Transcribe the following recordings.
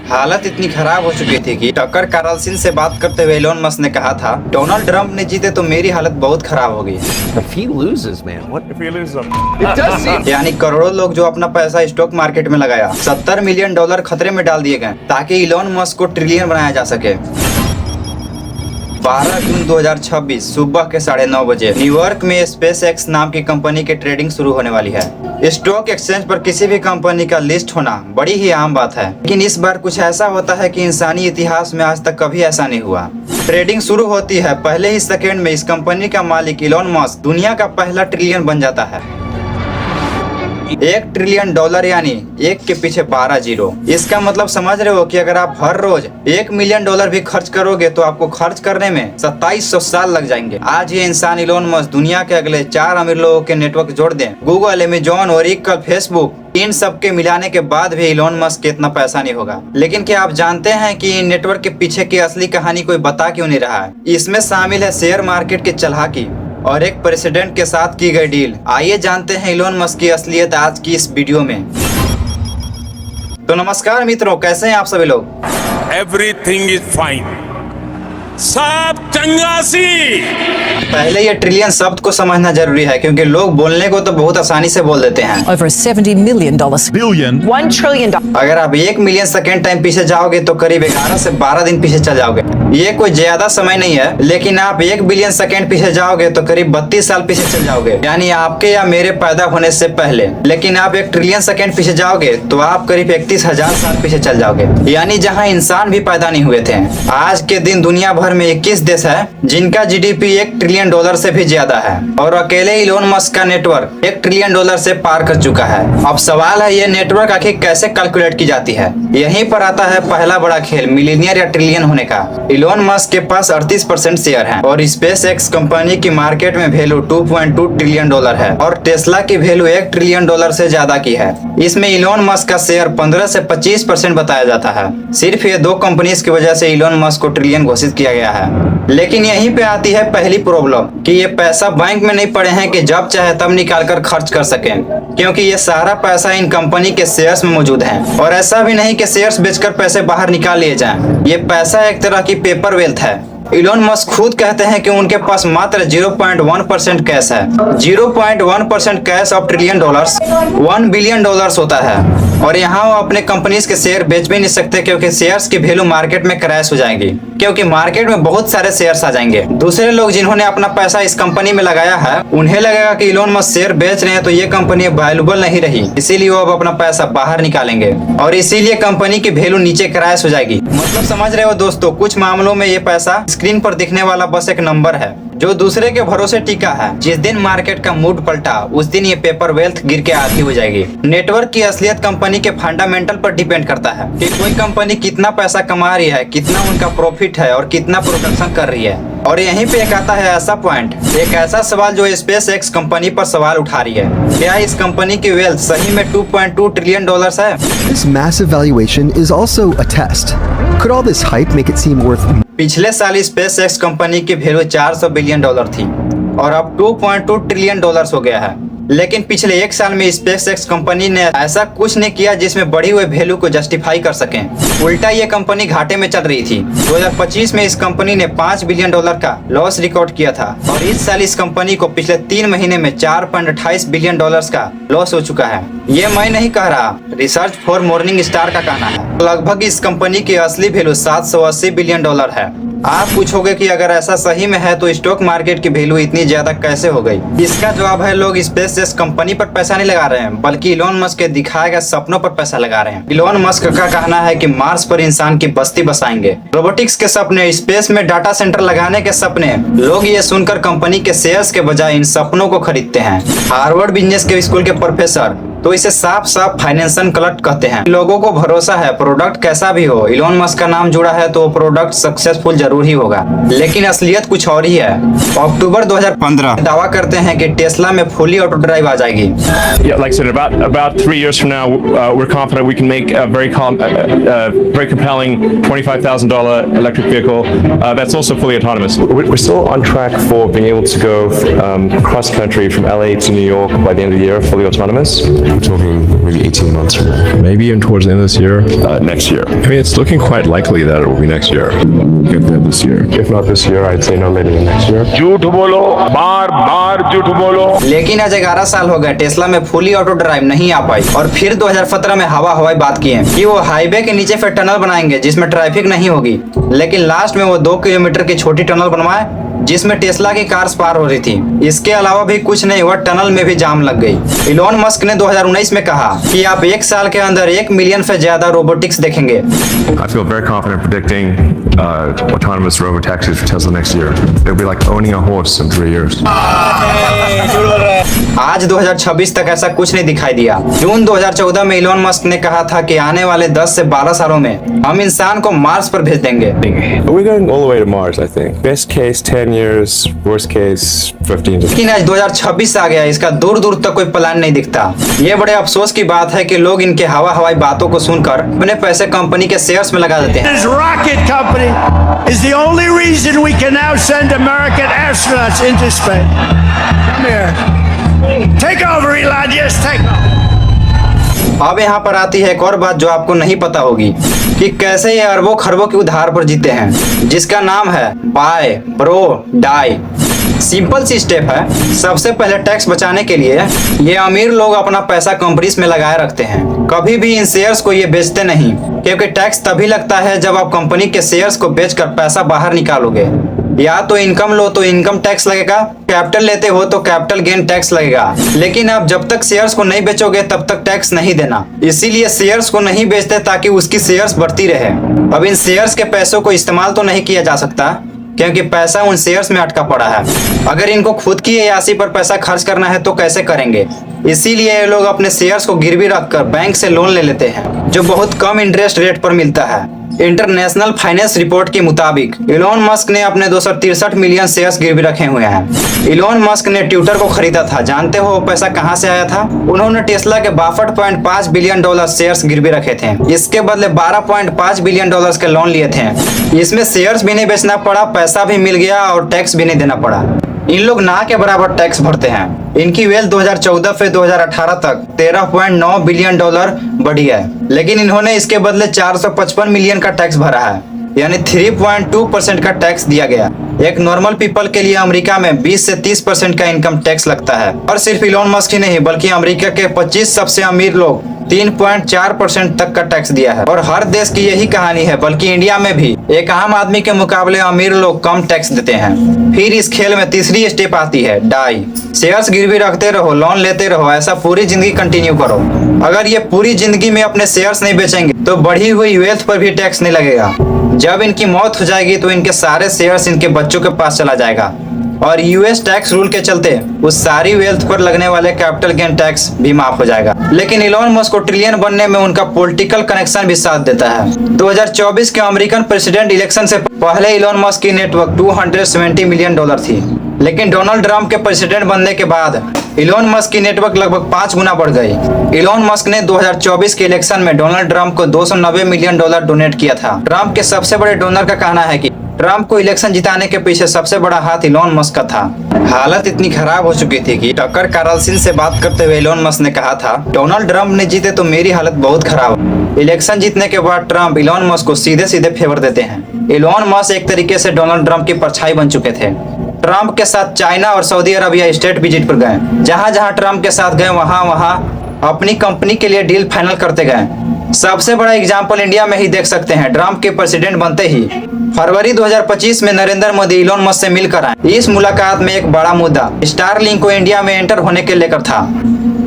हालत इतनी खराब हो चुकी थी कि टकर कार्लसन से बात करते हुए एलोन मस्क ने कहा था, डोनाल्ड ट्रंप ने जीते तो मेरी हालत बहुत खराब होगी। यानी करोड़ों लोग जो अपना पैसा स्टॉक मार्केट में लगाया, $70 मिलियन खतरे में डाल दिए गए ताकि एलोन मस्क को ट्रिलियन बनाया जा सके। 12 जून 2026 सुबह के 9:30 बजे न्यूयॉर्क में स्पेस एक्स नाम की कंपनी की ट्रेडिंग शुरू होने वाली है। स्टॉक एक्सचेंज पर किसी भी कंपनी का लिस्ट होना बड़ी ही आम बात है, लेकिन इस बार कुछ ऐसा होता है कि इंसानी इतिहास में आज तक कभी ऐसा नहीं हुआ। ट्रेडिंग शुरू होती है, पहले ही सेकेंड में इस कंपनी का मालिक एलोन मस्क दुनिया का पहला ट्रिलियन बन जाता है। $1 ट्रिलियन यानी 1 के पीछे 12 जीरो। इसका मतलब समझ रहे हो कि अगर आप हर रोज $1 मिलियन भी खर्च करोगे तो आपको खर्च करने में 2700 साल लग जाएंगे। आज ये इंसान एलोन मस्क दुनिया के अगले 4 अमीर लोगों के नेटवर्क जोड़ दें, गूगल, अमेजॉन, ओरेकल, फेसबुक, इन सब के मिलाने के बाद भी एलोन मस्क के इतना पैसा नहीं होगा। लेकिन क्या आप जानते हैं कि इन नेटवर्क के पीछे की असली कहानी कोई बता क्यों नहीं रहा है? इसमें शामिल है शेयर मार्केट की चालाकी और एक प्रेसिडेंट के साथ की गई डील। आइए जानते हैं एलोन मस्क की असलियत आज की इस वीडियो में। तो नमस्कार मित्रों, कैसे हैं आप सभी लोग? एवरीथिंग इज फाइन, सब चंगासी। पहले ये ट्रिलियन शब्द को समझना जरूरी है, क्योंकि लोग बोलने को तो बहुत आसानी से बोल देते हैं। Over $70 million. Billion. $1 trillion. अगर आप 1 मिलियन सेकेंड टाइम पीछे जाओगे तो करीब 11 से 12 दिन पीछे चल जाओगे। ये कोई ज्यादा समय नहीं है, लेकिन आप 1 बिलियन सेकेंड पीछे जाओगे तो करीब 32 साल पीछे चल जाओगे, यानी आपके या मेरे पैदा होने से पहले। लेकिन आप 1 ट्रिलियन सेकेंड पीछे जाओगे तो आप करीब 31,000 साल पीछे चल जाओगे, यानी जहाँ इंसान भी पैदा नहीं हुए थे। आज के दिन दुनिया भर में 21 देश है जिनका जीडीपी $1 ट्रिलियन से भी ज्यादा है, और अकेले एलोन मस्क का नेटवर्क $1 ट्रिलियन से पार कर चुका है। अब सवाल है, ये नेटवर्क आखिर कैसे कैलकुलेट की जाती है? यहीं पर आता है पहला बड़ा खेल, मिलियनियर या ट्रिलियन होने का। एलोन मस्क के पास 38% शेयर है और स्पेस एक्स कंपनी की मार्केट में वैल्यू $2.2 ट्रिलियन है और टेस्ला की वैल्यू $1 ट्रिलियन से ज्यादा की है। इसमें एलोन मस्क का शेयर 15 से 25% बताया जाता है। सिर्फ ये 2 कंपनीज की वजह से एलोन मस्क को ट्रिलियन घोषित किया गया है। लेकिन यहीं पे आती है पहली प्रॉब्लम कि ये पैसा बैंक में नहीं पड़े हैं कि जब चाहे तब निकाल कर खर्च कर सकें, क्योंकि ये सारा पैसा इन कंपनी के शेयर्स में मौजूद है। और ऐसा भी नहीं कि शेयर्स बेचकर पैसे बाहर निकाल लिए जाएं। ये पैसा एक तरह की पेपर वेल्थ है। एलोन मस्क खुद कहते हैं कि उनके पास मात्र 0.1% कैश है। 0.1% कैश ऑफ $1 ट्रिलियन $1 बिलियन होता है। और यहाँ वो अपने कंपनीज के शेयर बेच भी नहीं सकते, क्योंकि शेयर्स की वैल्यू मार्केट में क्रैश हो जाएगी, क्योंकि मार्केट में बहुत सारे शेयर्स आ जाएंगे। दूसरे लोग जिन्होंने अपना पैसा इस कंपनी में लगाया है, उन्हें लगेगा कि एलोन मस्क शेयर बेच रहे हैं तो ये कंपनी वैल्यूएबल नहीं रही, इसीलिए वो अब अपना पैसा बाहर निकालेंगे और इसीलिए कंपनी की वैल्यू नीचे क्रैश हो जाएगी। मतलब समझ रहे हो दोस्तों, कुछ मामलों में ये पैसा स्क्रीन पर दिखने वाला बस एक नंबर है जो दूसरे के भरोसे टिका है। जिस दिन मार्केट का मूड पलटा, उस दिन ये पेपर वेल्थ गिर के आधी हो जाएगी। नेटवर्क की असलियत कंपनी के फंडामेंटल पर डिपेंड करता है कि कोई कंपनी कितना पैसा कमा रही है, कितना उनका प्रॉफिट है और कितना प्रोडक्शन कर रही है। और यहीं पे एक आता है ऐसा पॉइंट, एक ऐसा सवाल जो स्पेस एक्स कंपनी पर सवाल उठा रही है, क्या इस कंपनी की वेल्थ सही में $2.2 ट्रिलियन है? This massive valuation is also a test. Could all this hype make it seem worth? पिछले साल स्पेस एक्स कंपनी की वैल्यू $400 बिलियन थी और अब $2.2 ट्रिलियन हो गया है। लेकिन पिछले 1 साल में स्पेस एक्स कंपनी ने ऐसा कुछ नहीं किया जिसमें बढ़ी हुई वैल्यू को जस्टिफाई कर सकें। उल्टा ये कंपनी घाटे में चल रही थी। 2025 में इस कंपनी ने $5 बिलियन का लॉस रिकॉर्ड किया था और इस साल इस कंपनी को पिछले 3 महीने में $4.28 बिलियन का लॉस हो चुका है। ये मैं नहीं कह रहा, रिसर्च फॉर मॉर्निंग स्टार का कहना है। लगभग इस कंपनी की असली वैल्यू $780 बिलियन है। आप पूछोगे कि अगर ऐसा सही में है तो स्टॉक मार्केट की वैल्यू इतनी ज्यादा कैसे हो गई? इसका जवाब है, लोग स्पेस एक्स कंपनी पर पैसा नहीं लगा रहे हैं, बल्कि एलोन मस्क के दिखाए गए सपनों पर पैसा लगा रहे हैं। एलोन मस्क का कहना है कि मार्स पर इंसान की बस्ती बसाएंगे, रोबोटिक्स के सपने, स्पेस में डाटा सेंटर लगाने के सपने। लोग ये सुनकर कंपनी के शेयर्स के बजाय इन सपनों को खरीदते हैं। हार्वर्ड बिजनेस के स्कूल के प्रोफेसर तो इसे साफ साफ फाइनेंशियल क्लट कहते हैं। लोगों को भरोसा है, प्रोडक्ट कैसा भी हो, एलोन मस्क का नाम जुड़ा है तो प्रोडक्ट सक्सेसफुल जरूर ही होगा। लेकिन असलियत कुछ और ही है। अक्टूबर 2015 दावा करते हैं कि टेस्ला में फुली ऑटो ड्राइव आ जाएगी। Yeah, like I said, about 3 years from now, we're confident we can make a very compelling $25,000 electric vehicle that's also fully autonomous. We're still on track for being able to go cross country from LA to New York by the end of the year, fully autonomous. We're talking maybe 18 months from now. Maybe even towards the end of this year. Next year. I mean, it's looking quite likely that it will be next year. We'll get there this year. If not this year, I'd say no later than next year. झूठ बोलो, बार बार झूठ बोलो। लेकिन आज 11 साल हो गए Tesla में फुली ऑटो ड्राइव नहीं आ पाई और फिर 2017 में हवाई बात किए कि वो हाईवे के नीचे फिर टनल बनाएंगे जिसमें ट्रैफिक नहीं होगी। लेकिन लास्ट में वो 2 किलोमीटर की छोटी टनल बनवाए जिसमें टेस्ला की कार्स पार हो रही थी। इसके अलावा भी कुछ नहीं हुआ, टनल में भी जाम लग गई। इलॉन मस्क ने 2019 में कहा कि आप 1 साल के अंदर 1 मिलियन से ज्यादा रोबोटिक्स देखेंगे। I feel very confident predicting autonomous robotaxis for Tesla next year. It'll be like owning a horse in 3 years. आज 2026 तक ऐसा कुछ नहीं दिखाई दिया। जून 2014 में इलॉन मस्क ने कहा था कि आने वाले 10 से 12 सालों में हम इंसान को मार्स पर भेज देंगे। We're going all the way to Mars, I think. Best case 10 years, worst case 15 to लेकिन आज 2026 आ गया, इसका दूर दूर तक कोई प्लान नहीं दिखता। ये बड़े अफसोस की बात है कि लोग इनके हवाई बातों को सुनकर अपने पैसे कंपनी के शेयर्स में लगा देते हैं। This rocket company is the only reason we can now send American astronauts into space. Come here. Take over, Elon. Just take over. अब यहाँ पर आती है एक और बात जो आपको नहीं पता होगी कि कैसे ये अरबों खरबों के उधार पर जीते हैं, जिसका नाम है bye bro die. Simple see step है। सबसे पहले टैक्स बचाने के लिए ये अमीर लोग अपना पैसा कंपनीज में लगाए रखते हैं। कभी भी इन शेयर्स को ये बेचते नहीं, क्योंकि टैक्स तभी लगता है जब आप कंपनी के शेयर्स को बेचकर पैसा बाहर निकालोगे। या तो इनकम लो तो इनकम टैक्स लगेगा, कैपिटल लेते हो तो कैपिटल गेन टैक्स लगेगा। लेकिन आप जब तक शेयर्स को नहीं बेचोगे तब तक टैक्स नहीं देना। इसीलिए शेयर्स को नहीं बेचते ताकि उसकी शेयर्स बढ़ती रहे। अब इन शेयर्स के पैसों को इस्तेमाल तो नहीं किया जा सकता क्योंकि पैसा उन शेयर्स में अटका पड़ा है। अगर इनको खुद की अय्याशी पर पैसा खर्च करना है तो कैसे करेंगे? इसीलिए ये लोग अपने शेयर्स को गिरवी रखकर बैंक से लोन ले लेते हैं जो बहुत कम इंटरेस्ट रेट पर मिलता है। इंटरनेशनल फाइनेंस रिपोर्ट के मुताबिक इलॉन मस्क ने अपने 263 मिलियन शेयर्स गिरवी रखे हुए हैं। इलॉन मस्क ने ट्विटर को खरीदा था। जानते हो वो पैसा कहां से आया था? उन्होंने टेस्ला के 62.5 बिलियन डॉलर शेयर्स गिरवी रखे थे। इसके बदले 12.5 बिलियन डॉलर के लोन लिए थे। इसमें शेयर्स भी नहीं बेचना पड़ा, पैसा भी मिल गया और टैक्स भी नहीं देना पड़ा। इन लोग ना के बराबर टैक्स भरते हैं। इनकी वेल्थ 2014 से 2018 तक 13.9 बिलियन डॉलर बढ़ी है, लेकिन इन्होंने इसके बदले 455 मिलियन का टैक्स भरा है, यानी 3.2% का टैक्स दिया गया। एक नॉर्मल पीपल के लिए अमेरिका में 20 से 30% का इनकम टैक्स लगता है। और सिर्फ इलॉन मस्क ही नहीं बल्कि अमेरिका के 25 सबसे अमीर लोग 3.4% तक का टैक्स दिया है। और हर देश की यही कहानी है, बल्कि इंडिया में भी एक आम आदमी के मुकाबले अमीर लोग कम टैक्स देते हैं। फिर इस खेल में तीसरी स्टेप आती है डाई। शेयर्स गिरवी रखते रहो, लोन लेते रहो, ऐसा पूरी जिंदगी कंटिन्यू करो। अगर ये पूरी जिंदगी में अपने शेयर्स नहीं बेचेंगे तो बढ़ी हुई वेल्थ पर भी टैक्स नहीं लगेगा। जब इनकी मौत हो जाएगी तो इनके सारे शेयर्स इनके बच्चों के पास चला जाएगा और यूएस टैक्स रूल के चलते उस सारी वेल्थ पर लगने वाले कैपिटल गेन टैक्स भी माफ हो जाएगा। लेकिन इलॉन मस्क को ट्रिलियन बनने में उनका पॉलिटिकल कनेक्शन भी साथ देता है। 2024 के अमेरिकन प्रेसिडेंट इलेक्शन से पहले इलॉन मस्क की नेटवर्क 270 मिलियन डॉलर थी, लेकिन डोनाल्ड ट्रंप के प्रेसिडेंट बनने के बाद इलॉन मस्क की नेटवर्क लगभग 5 गुना बढ़ गई। इलॉन मस्क ने 2024 के इलेक्शन में डोनाल्ड ट्रंप को 290 मिलियन डॉलर डोनेट किया था। ट्रंप के सबसे बड़े डोनर का कहना है कि ट्रंप को इलेक्शन जिताने के पीछे सबसे बड़ा हाथ इलॉन मस्क का था। हालत इतनी खराब हो चुकी थी कि टकर कार्लसन से बात करते हुए इलॉन मस्क ने कहा था, डोनाल्ड ट्रंप ने जीते तो मेरी हालत बहुत खराब। इलेक्शन जीतने के बाद ट्रंप इलॉन मस्क को सीधे सीधे फेवर देते हैं। इलॉन मस्क एक तरीके से डोनाल्ड ट्रंप की परछाई बन चुके थे। ट्रंप के साथ चाइना और सऊदी अरबिया स्टेट विजिट पर गए। जहां जहां ट्रंप के साथ गए वहां अपनी कंपनी के लिए डील फाइनल करते गए। सबसे बड़ा एग्जाम्पल इंडिया में ही देख सकते हैं। ट्रंप के प्रेसिडेंट बनते ही फरवरी 2025 में नरेंद्र मोदी इलॉन मस्क से मिलकर आए। इस मुलाकात में एक बड़ा मुद्दा स्टारलिंक को इंडिया में एंटर होने के लेकर था।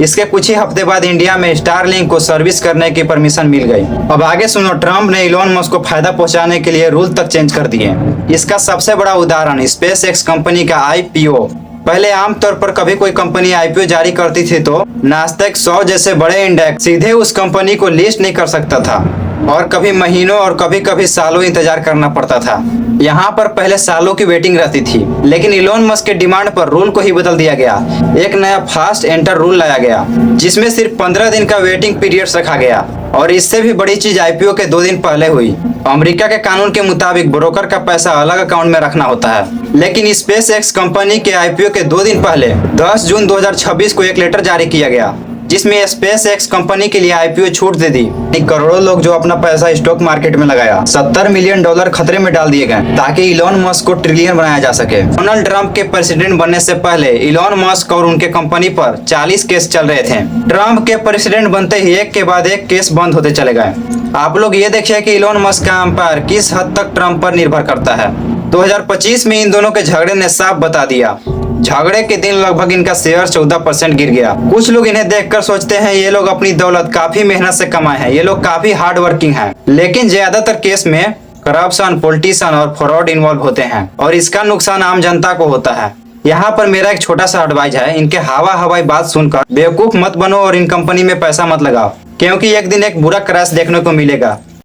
इसके कुछ ही हफ्ते बाद इंडिया में स्टारलिंक को सर्विस करने की परमिशन मिल गई। अब आगे सुनो, ट्रंप ने इलॉन मस्क को फायदा पहुंचाने के लिए रूल तक चेंज कर दिए। इसका सबसे बड़ा उदाहरण स्पेस एक्स कंपनी का IPO। पहले आमतौर पर कभी कोई कंपनी IPO जारी करती थी तो नास्डैक 100 जैसे बड़े इंडेक्स सीधे उस कंपनी को लिस्ट नहीं कर सकता था और कभी महीनों और कभी कभी सालों इंतजार करना पड़ता था। यहाँ पर पहले सालों की वेटिंग रहती थी, लेकिन इलॉन मस्क के डिमांड पर रूल को ही बदल दिया गया। एक नया फास्ट एंटर रूल लाया गया जिसमें सिर्फ 15 दिन का वेटिंग पीरियड रखा गया। और इससे भी बड़ी चीज IPO के 2 दिन पहले हुई। अमेरिका के कानून के मुताबिक ब्रोकर का पैसा अलग अकाउंट में रखना होता है, लेकिन स्पेस एक्स कंपनी के IPO के 2 दिन पहले 10 जून 2026 को एक लेटर जारी किया गया जिसमें स्पेस एक्स कंपनी के लिए आईपीओ छूट दे दी। करोड़ों लोग जो अपना पैसा स्टॉक मार्केट में लगाया, $70 मिलियन खतरे में डाल दिए गए ताकि इलॉन मस्क को ट्रिलियन बनाया जा सके। डोनाल्ड ट्रंप के प्रेसिडेंट बनने से पहले इलॉन मस्क और उनके कंपनी पर 40 केस चल रहे थे। ट्रंप के प्रेसिडेंट बनते ही एक के बाद एक केस बंद होते चले गए। आप लोग ये देखिए कि इलॉन मस्क का एम्पायर किस हद तक ट्रंप पर निर्भर करता है। 2025 में इन दोनों के झगड़े ने साफ बता दिया। झगड़े के दिन लगभग इनका शेयर 14% गिर गया। कुछ लोग इन्हें देखकर सोचते हैं ये लोग अपनी दौलत काफी मेहनत से कमाए हैं, ये लोग काफी हार्ड वर्किंग हैं। लेकिन ज्यादातर केस में करप्शन, पॉलिटिशियन और फ्रॉड इन्वॉल्व होते हैं और इसका नुकसान आम जनता को होता है। यहाँ पर मेरा एक छोटा सा एडवाइस है, इनके हवाई बात सुनकर बेवकूफ मत बनो और इन कंपनी में पैसा मत लगाओ, क्योंकि एक दिन एक बुरा क्रैश देखने को मिलेगा।